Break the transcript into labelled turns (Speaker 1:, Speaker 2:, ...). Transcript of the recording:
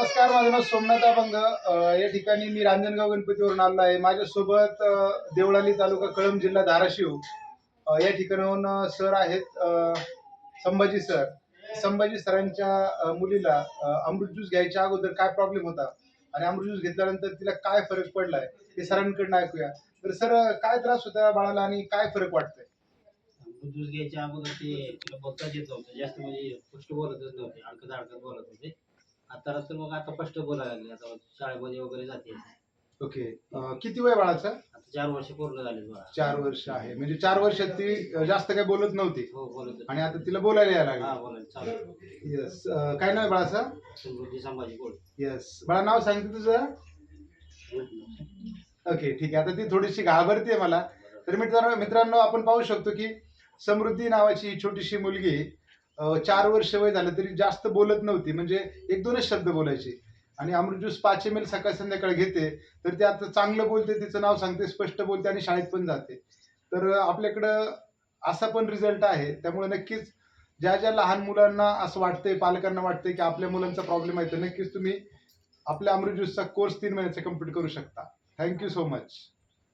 Speaker 1: नमस्कार, माझं नाव सोमनाथ अभंग. या ठिकाणी मी रांजणगाव गणपतीवरून आलो आहे. माझ्यासोबत देवळाली तालुका कळंब जिल्हा धाराशिव या ठिकाणाहून सर आहेत, संभाजी सर. संभाजी सरांच्या मुलीला अमृत ज्यूस घ्यायच्या अगोदर काय प्रॉब्लेम होता आणि अमृत ज्यूस घेतल्यानंतर तिला काय फरक पडलाय हे सरांकडून ऐकूया. तर सर, काय त्रास होता बाळाला आणि काय फरक वाटतंय?
Speaker 2: दूध घ्यायच्या अगोदर ते तिला बोलताच येत नव्हतं, जास्त म्हणजे स्पष्ट बोलतच नव्हते, अडकत अडकत बोलत होते. आता तर मग आता स्पष्ट बोलायला लागले, आता शाळेमध्ये वगैरे जाते.
Speaker 1: ओके. किती वय बाळाचं?
Speaker 2: आता 4 वर्ष पूर्ण झाले बघा.
Speaker 1: 4 वर्ष आहे, म्हणजे 4 वर्षात ती जास्त काही बोलत नव्हती
Speaker 2: हो बोलत
Speaker 1: आणि आता तिला बोलायला यायला
Speaker 2: हा
Speaker 1: लागली.
Speaker 2: बोलायला चालू.
Speaker 1: येस. काय नाव आहे बाळाचं?
Speaker 2: समृद्धी संभाजी कोळ.
Speaker 1: येस. बाळा, नाव सांगते तुझं? ओके, ठीक आहे. आता ती थोडीशी घाबरते मला. तर मित्रांनो, आपण पाहू शकतो की समृद्धी नावाची ही छोटीशी मुलगी 4 वर्ष वय झालं तरी जास्त बोलत नव्हती, म्हणजे एक दोनच शब्द बोलायचे. आणि अमृत ज्यूस 5 ml सकाळ संध्याकाळ घेते, तर ती आता चांगलं बोलते, तिचं नाव सांगते, स्पष्ट बोलते आणि शाळेत पण जाते. तर आपल्याकडं असा पण रिझल्ट आहे. त्यामुळे नक्कीच ज्या ज्या लहान मुलांना असं वाटतंय, पालकांना वाटतंय की आपल्या मुलांचा प्रॉब्लेम आहे, तर नक्कीच तुम्ही आपल्या अमृत ज्यूसचा कोर्स 3 महिन्याचा कम्प्लीट करू शकता. Thank you so much.